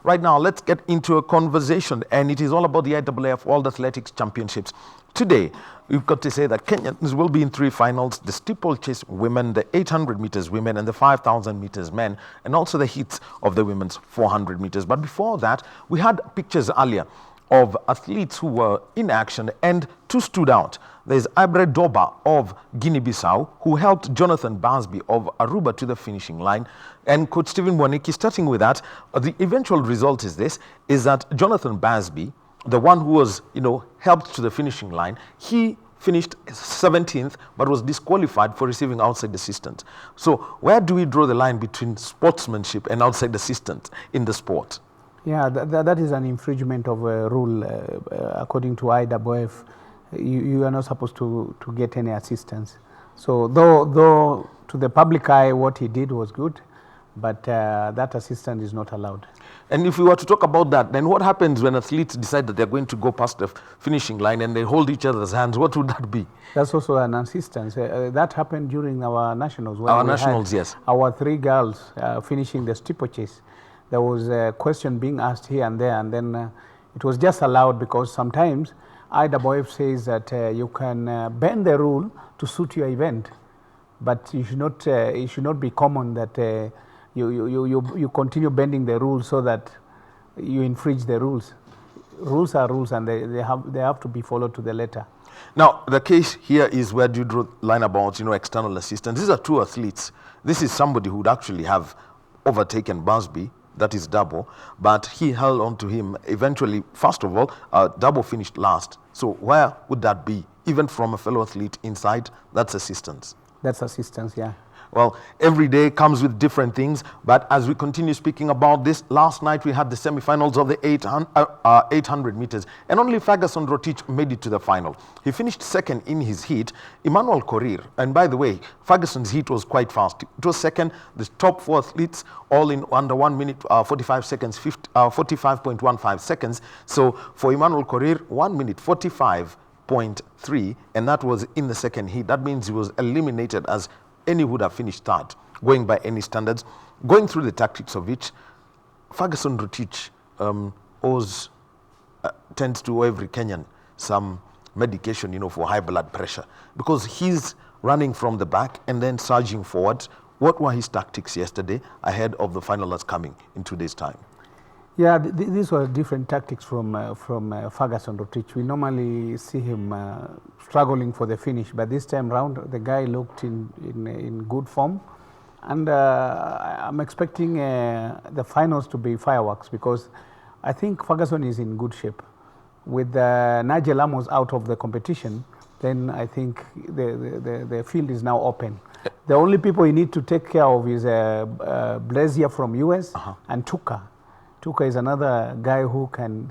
Right now, let's get into a conversation, and it is all about the IAAF World Athletics Championships. Today, we've got to say that Kenyans will be in 3 finals: the steeplechase women, the 800 meters women, and the 5,000 meters men, and also the heats of the women's 400 meters. But before that, we had pictures earlier of athletes who were in action, and 2 stood out. There's Ibre Doba of Guinea-Bissau, who helped Jonathan Basby of Aruba to the finishing line. And Coach Stephen Mwaniki, starting with that, the eventual result is this, is that Jonathan Basby, the one who was, helped to the finishing line, he finished 17th, but was disqualified for receiving outside assistance. So where do we draw the line between sportsmanship and outside assistance in the sport? Yeah, that is an infringement of a rule. According to IAAF, you are not supposed to get any assistance. So though to the public eye what he did was good, but that assistance is not allowed. And if we were to talk about that, then what happens when athletes decide that they're going to go past the finishing line and they hold each other's hands? What would that be? That's also an assistance. That happened during our nationals. When our nationals, yes. Our 3 girls finishing the steeplechase. There was a question being asked here and there, and then it was just allowed because sometimes IAAF says that you can bend the rule to suit your event, but you should not. It should not be common that you continue bending the rules so that you infringe the rules. Rules are rules, and they have to be followed to the letter. Now, the case here is where do you draw the line about external assistance? These are 2 athletes. This is somebody who would actually have overtaken Busby. That is Dabo, but he held on to him. Eventually, first of all, Dabo finished last. So where would that be? Even from a fellow athlete inside, that's assistance. That's assistance, yeah. Well, every day comes with different things, but as we continue speaking about this, last night we had the semifinals of the 800 meters, and only Ferguson Rotich made it to the final. He finished second in his heat. Emmanuel Korir, and by the way, Ferguson's heat was quite fast. It was second. The top 4 athletes all in under 1 minute 45 seconds, 45.15 seconds. So for Emmanuel Korir, 1 minute 45.3, and that was in the second heat. That means he was eliminated as any would have finished third, going by any standards. Going through the tactics of which Ferguson Rotich tends to owe every Kenyan some medication, for high blood pressure, because he's running from the back and then surging forward. What were his tactics yesterday ahead of the final that's coming in 2 days' time? Yeah, these were different tactics from Ferguson Rotich. We normally see him struggling for the finish, but this time round the guy looked in good form, and I'm expecting the finals to be fireworks, because I think Ferguson is in good shape. With Nigel Amos out of the competition, then I think the field is now open. The only people you need to take care of is Blazier from US and Tuka. Tuka is another guy who can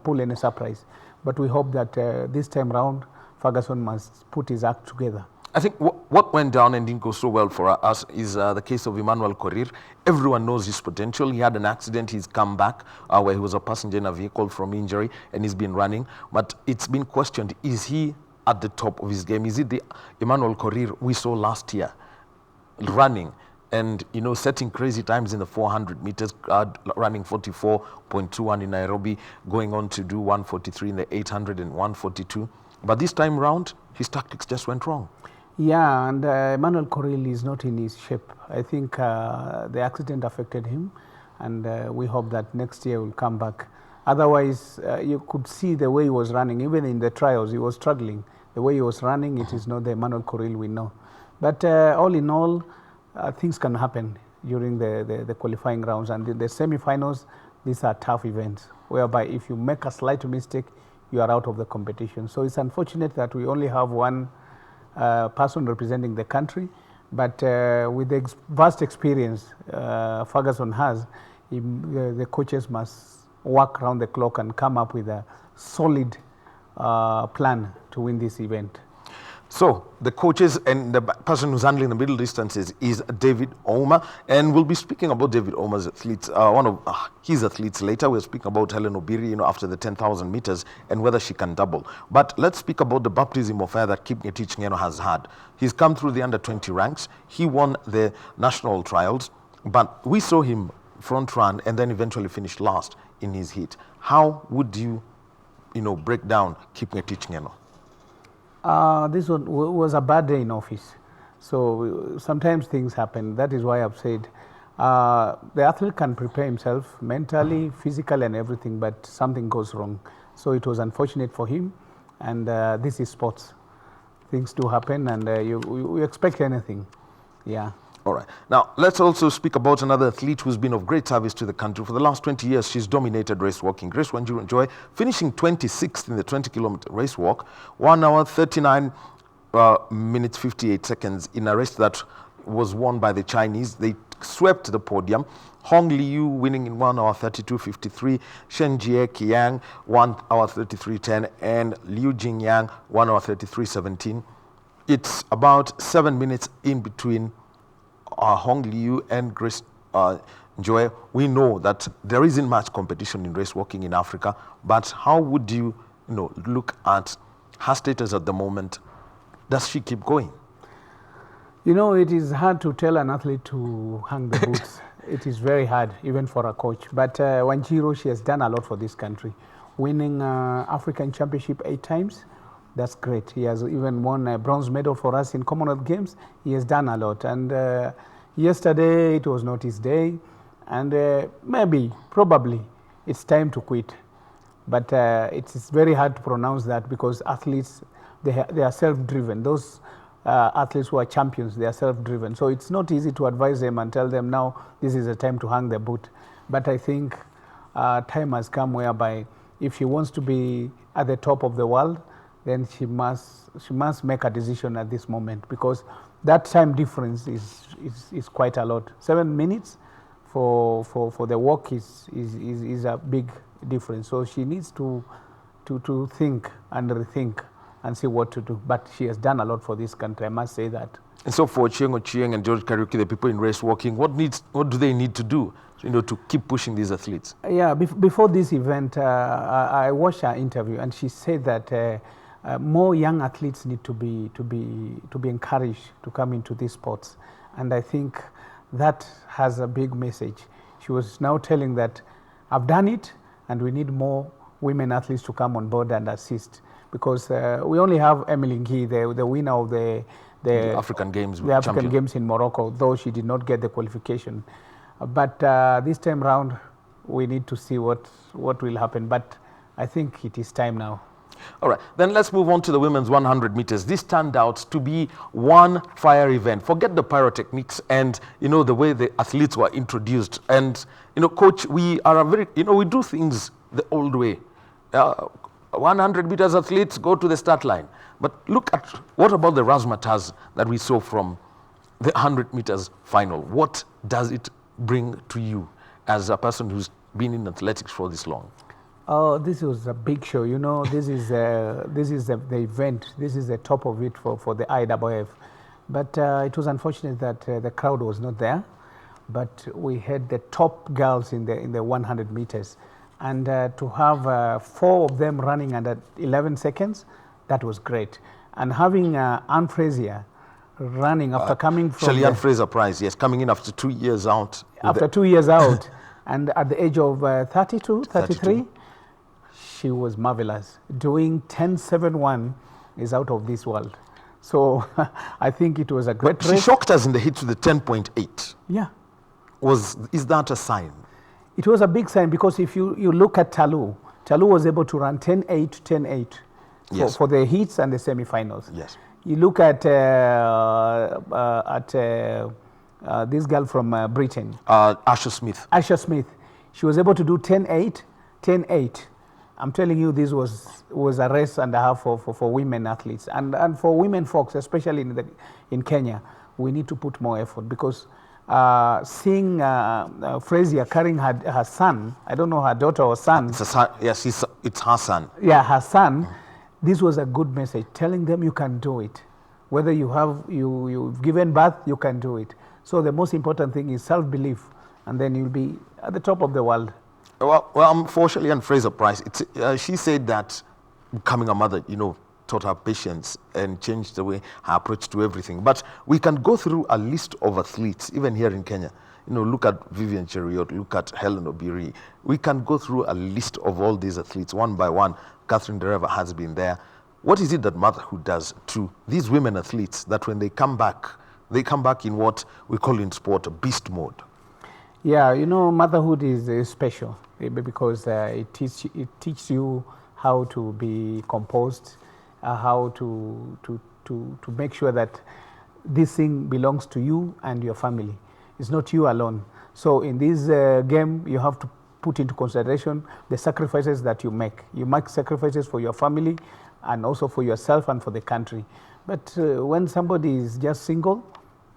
pull any surprise. But we hope that this time round, Ferguson must put his act together. I think what went down and didn't go so well for us is the case of Emmanuel Korir. Everyone knows his potential. He had an accident. He's come back where he was a passenger in a vehicle from injury, and he's been running. But it's been questioned, is he at the top of his game? Is it the Emmanuel Korir we saw last year running and setting crazy times in the 400 meters, running 44.21 in Nairobi, going on to do 143 in the 800 and 142? But this time round, his tactics just went wrong. Yeah, and Emmanuel Korir is not in his shape. I think the accident affected him, and we hope that next year will come back. Otherwise, you could see the way he was running. Even in the trials, he was struggling. The way he was running, it is not the Emmanuel Korir we know. But all in all, things can happen during the qualifying rounds, and the semi-finals. These are tough events whereby if you make a slight mistake, you are out of the competition. So it's unfortunate that we only have one person representing the country, but with the vast experience Ferguson has, the coaches must work around the clock and come up with a solid plan to win this event. So the coaches and the person who's handling the middle distances is David Ouma, and we'll be speaking about David Ouma's athletes, one of his athletes later. We'll speak about Helen Obiri, after the 10,000 meters and whether she can double. But let's speak about the baptism of fire that Kipngetich Ngeno has had. He's come through the under 20 ranks. He won the national trials, but we saw him front run and then eventually finished last in his heat. How would you, break down Kipng'etich Ng'eno? This was a bad day in office. So sometimes things happen. That is why I've said the athlete can prepare himself mentally, physically, and everything, but something goes wrong. So it was unfortunate for him, and this is sports. Things do happen, and you expect anything. Yeah. All right. Now, let's also speak about another athlete who's been of great service to the country. For the last 20 years, she's dominated race walking. Grace Wanjiru Njoy, finishing 26th in the 20-kilometer race walk, 1 hour, 39 minutes, 58 seconds in a race that was won by the Chinese. They swept the podium. Hong Liu winning in 1 hour, 32:53. Shen Jie Qiang, 1 hour, 33:10. And Liu Jingyang, 1 hour, 33:17. It's about 7 minutes in between Hong Liu and Grace Njoy. We know that there isn't much competition in race walking in Africa, but how would you, look at her status at the moment? Does she keep going? It is hard to tell an athlete to hang the boots. It is very hard, even for a coach. But Wanjiru, she has done a lot for this country, winning African Championship 8 times. That's great. He has even won a bronze medal for us in Commonwealth Games. He has done a lot. And yesterday, it was not his day. And probably, it's time to quit. But it's very hard to pronounce that because athletes, they are self-driven. Those athletes who are champions, they are self-driven. So it's not easy to advise them and tell them now this is the time to hang the boot. But I think time has come whereby if she wants to be at the top of the world, then she must make a decision at this moment, because that time difference is quite a lot. 7 minutes for the walk is a big difference. So she needs to think and rethink and see what to do. But she has done a lot for this country, I must say that. And so for Ochieng and George Kariuki, the people in race walking, what do they need to do, to keep pushing these athletes? Yeah, before this event, I watched her interview, and she said that more young athletes need to be encouraged to come into these sports, and I think that has a big message. She was now telling that I've done it, and we need more women athletes to come on board and assist, because we only have Emily Nghi, the winner of the African Games, Games in Morocco, though she did not get the qualification. But this time round, we need to see what will happen. But I think it is time now. All right, then let's move on to the women's 100 meters. This turned out to be one fire event. Forget the pyrotechnics and, the way the athletes were introduced. And, coach, we are we do things the old way. 100 meters athletes go to the start line. But look at, what about the razzmatazz that we saw from the 100 meters final? What does it bring to you as a person who's been in athletics for this long? Oh, this was a big show. This is the event. This is the top of it for the IAAF. But it was unfortunate that the crowd was not there. But we had the top girls in the 100 meters. And to have 4 of them running under 11 seconds, that was great. And having Anne Frazier running after coming from Shelley Ann Fraser Prize, yes, coming in after 2 years out. After 2 years out, and at the age of 32, 33, she was marvelous. Doing 10.71 is out of this world. So I think it was a great race. She shocked us in the hits with the 10.8. Yeah. Is that a sign? It was a big sign, because if you look at Talu was able to run 10.8, 10.8 yes, for the heats and the semi-finals. Yes. You look at this girl from Britain. Asher Smith. Asher Smith. She was able to do 10.8, 10.8. I'm telling you, this was a race and a half for women athletes. And for women folks, especially in Kenya, we need to put more effort, because seeing Frazier carrying her son, I don't know her daughter or son. It's a son. Yes, it's her son. Yeah, her son. This was a good message, telling them you can do it. Whether you've given birth, you can do it. So the most important thing is self-belief, and then you'll be at the top of the world. Well, unfortunately, on Fraser Price, she said that becoming a mother, taught her patience and changed the way her approach to everything. But we can go through a list of athletes, even here in Kenya, look at Vivian Cheruiyot, look at Helen Obiri. We can go through a list of all these athletes one by one. Catherine Dereva has been there. What is it that motherhood does to these women athletes that when they come back in what we call in sport beast mode? Yeah, motherhood is special because it teaches you how to be composed, how to make sure that this thing belongs to you and your family. It's not you alone. So in this game, you have to put into consideration the sacrifices that you make. You make sacrifices for your family and also for yourself and for the country. But when somebody is just single,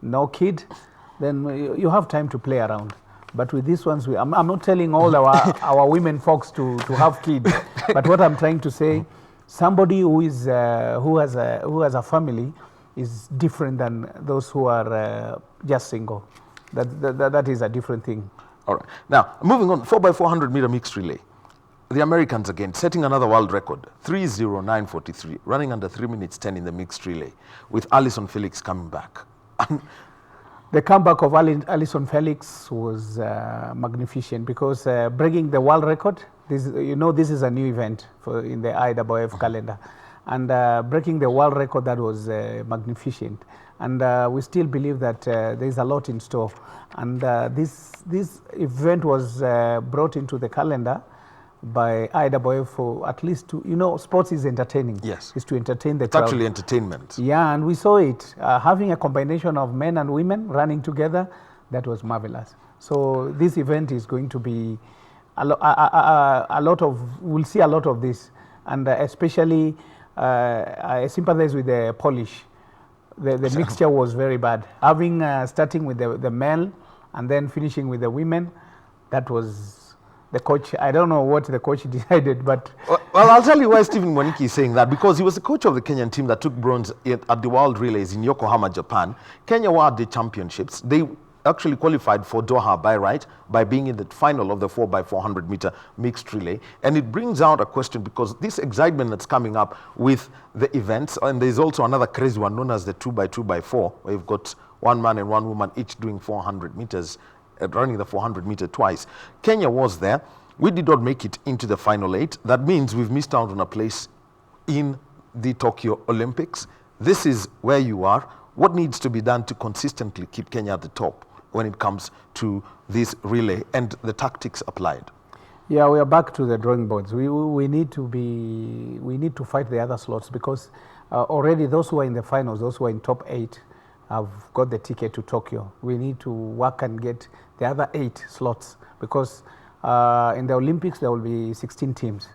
no kid, then you have time to play around. But with these ones, I'm not telling all our women folks to have kids. But what I'm trying to say, somebody who has a family is different than those who are just single. That is a different thing. All right. Now, moving on, 4x400 meter mixed relay. The Americans again setting another world record, 3:09:43, running under 3 minutes 10 in the mixed relay, with Alison Felix coming back. The comeback of Alison Felix was magnificent because breaking the world record, this is a new event in the IAAF calendar, and breaking the world record, that was magnificent. And we still believe that there is a lot in store. And this event was brought into the calendar by IAAF for at least sports is entertaining. Yes. It's to entertain the crowd. It's actually entertainment. Yeah, and we saw it. Having a combination of men and women running together, that was marvelous. So this event is going to be we'll see a lot of this. And especially, I sympathize with the Polish. The mixture was very bad. Starting with the male and then finishing with the women, that was... The coach, I don't know what the coach decided, but... Well, I'll tell you why Stephen Mwaniki is saying that, because he was the coach of the Kenyan team that took bronze at the World Relays in Yokohama, Japan. Kenya were at the championships. They actually qualified for Doha by being in the final of the 4x400 meter mixed relay. And it brings out a question, because this excitement that's coming up with the events, and there's also another crazy one known as the 2x2x4, where you've got one man and one woman each doing 400 meters, running the 400 meter twice. Kenya was there. We did not make it into the final 8. That means we've missed out on a place in the Tokyo Olympics. This is where you are. What needs to be done to consistently keep Kenya at the top when it comes to this relay and the tactics applied? Yeah, we are back to the drawing boards. We need to fight the other slots, because already those who are in the finals, those who are in top 8, have got the ticket to Tokyo. We need to work and get the other 8 slots, because in the Olympics there will be 16 teams.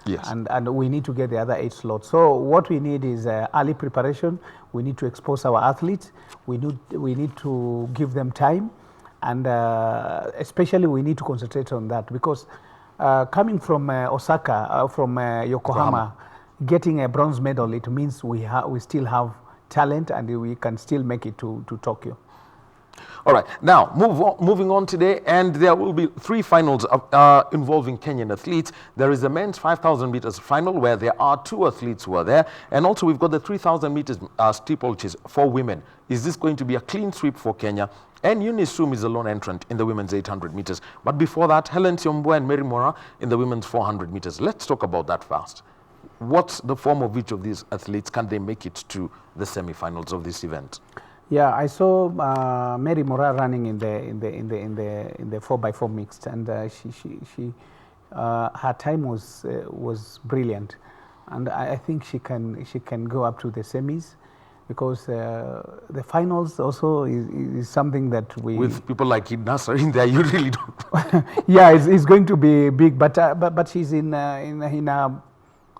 Yes. And we need to get the other 8 slots. So what we need is early preparation. We need to expose our athletes. We need to give them time, and especially we need to concentrate on that, because coming from Osaka, from Yokohama, getting a bronze medal, it means we still have talent and we can still make it to Tokyo. All right, now moving on today, and there will be 3 finals involving Kenyan athletes. There is the men's 5,000 meters final, where there are 2 athletes who are there, and also we've got the 3,000 meters steeplechase for women. Is this going to be a clean sweep for Kenya? And Eunice Sum is a lone entrant in the women's 800 meters. But before that, Helen Siombwe and Mary Mora in the women's 400 meters. Let's talk about that first. What's the form of each of these athletes? Can they make it to the semi-finals of this event? Yeah, I saw Mary Mora running in the 4x4 mixed, and her time was brilliant, and I think she can go up to the semis, because the finals also is something that we, with people like Nasser in there, you really don't. Yeah, it's going to be big, but she's in her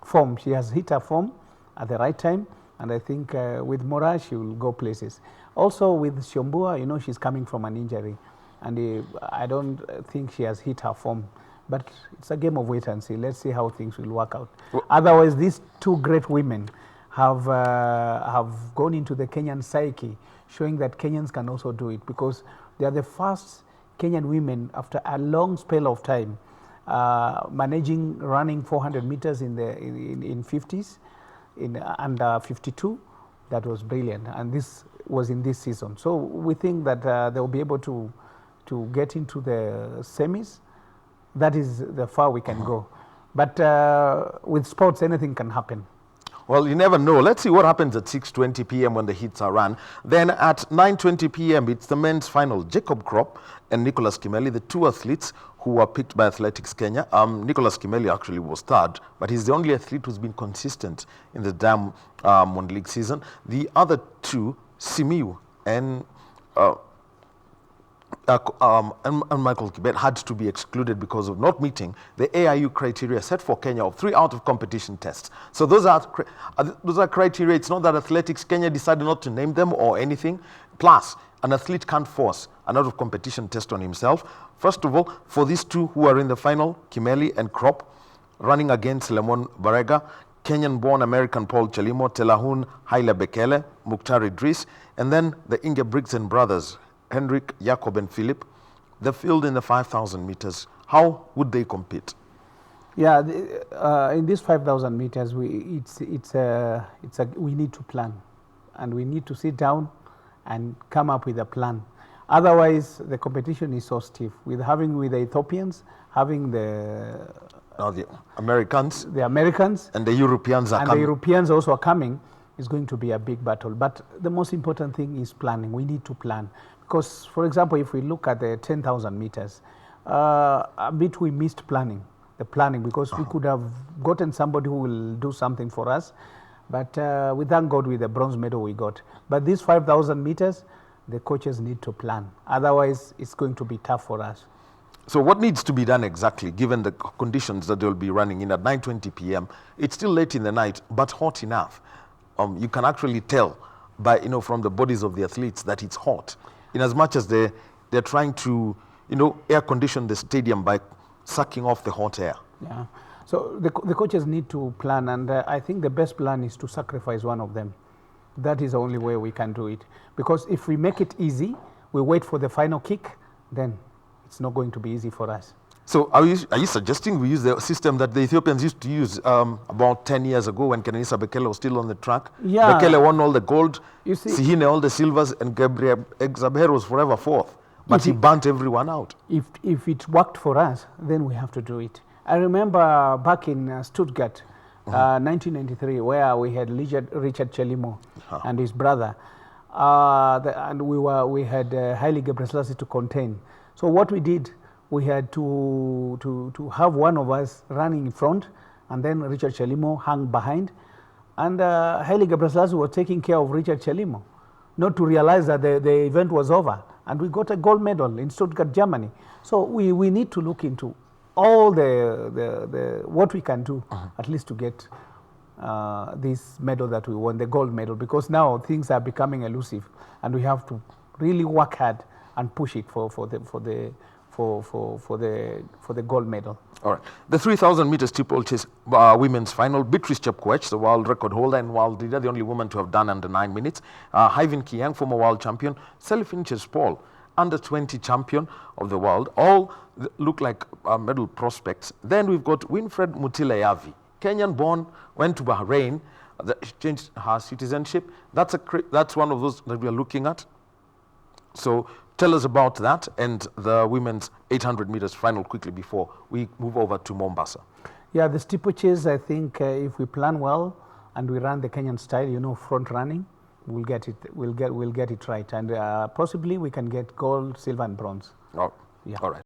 form. She has hit her form at the right time, and I think with Mora she will go places. Also with Siombua, she's coming from an injury, and I don't think she has hit her form. But it's a game of wait and see. Let's see how things will work out. Well, otherwise, these 2 great women have gone into the Kenyan psyche, showing that Kenyans can also do it, because they are the first Kenyan women after a long spell of time managing running 400 meters in 50s, in under 52. That was brilliant, and this was in this season. So we think that they will be able to to get into the semis. That is the far we can go. But with sports, anything can happen. Well, you never know. Let's see what happens at 6:20 p.m. when the heats are run. Then at 9:20 p.m., it's the men's final. Jacob Krop and Nicholas Kimeli, the two athletes who were picked by Athletics Kenya. Nicholas Kimeli actually was third, but he's the only athlete who's been consistent in the Diamond League season. The other two, Simiu and Michael Kibet, had to be excluded because of not meeting the AIU criteria set for Kenya of 3 out of competition tests. So those are criteria. It's not that Athletics Kenya decided not to name them or anything. Plus, an athlete can't force an out of competition test on himself. First of all, for these two who are in the final, Kimeli and Krop, running against Lemon Barega, Kenyan-born American Paul Chelimo, Telahun Haile Bekele, Mukhtar Idris, and then the Ingebrigtsen brothers, Henrik, Jakob, and Philip. The field in the 5,000 meters, how would they compete? Yeah, in these 5,000 meters, we need to plan, and we need to sit down and come up with a plan. Otherwise, the competition is so stiff. With the Ethiopians, having the Americans, and the Europeans are coming. The Europeans also are coming. Is going to be a big battle. But the most important thing is planning. We need to plan. Because, for example, if we look at the 10,000 meters, a bit we missed the planning, because we could have gotten somebody who will do something for us. But we thank God with the bronze medal we got. But these 5,000 meters, the coaches need to plan. Otherwise, it's going to be tough for us. So what needs to be done exactly, given the conditions that they'll be running in at 9:20 p.m.? It's still late in the night, but hot enough. You can actually tell by, from the bodies of the athletes that it's hot, in as much as they're trying to, air condition the stadium by sucking off the hot air. Yeah. So the coaches need to plan, and I think the best plan is to sacrifice one of them. That is the only way we can do it. Because if we make it easy, we wait for the final kick, then it's not going to be easy for us. So are you suggesting we use the system that the Ethiopians used to use about 10 years ago when Kenenisa Bekele was still on the track? Yeah. Bekele won all the gold, you see, Sihine all the silvers, and Gabriel Exaber was forever fourth. But he burnt everyone out. If it worked for us, then we have to do it. I remember back in Stuttgart, 1993, where we had Richard Chelimo and his brother, and we had Haile Gebrselassie to contain. So what we did, we had to have one of us running in front, and then Richard Chelimo hung behind, and Haile Gebrselassie was taking care of Richard Chelimo, not to realize that the event was over, and we got a gold medal in Stuttgart, Germany. So we need to look into all the what we can do, at least to get this medal that we won, the gold medal, because now things are becoming elusive, and we have to really work hard and push it for the gold medal. All right. The 3,000 meter steeplechase women's final, Beatrice Chepkoech, the world record holder and world leader, the only woman to have done under 9 minutes. Hyvin Kiang, former world champion. Selfin Chespol, under 20 champion of the world. All look like medal prospects. Then we've got Winfred Mutilayavi, Kenyan born, went to Bahrain, changed her citizenship. That's one of those that we are looking at. So tell us about that and the women's 800 meters final quickly before we move over to Mombasa. Yeah, the steeplechase, I think if we plan well and we run the Kenyan style, front running, we'll get it right, and possibly we can get gold, silver, and bronze. Oh, yeah. All right.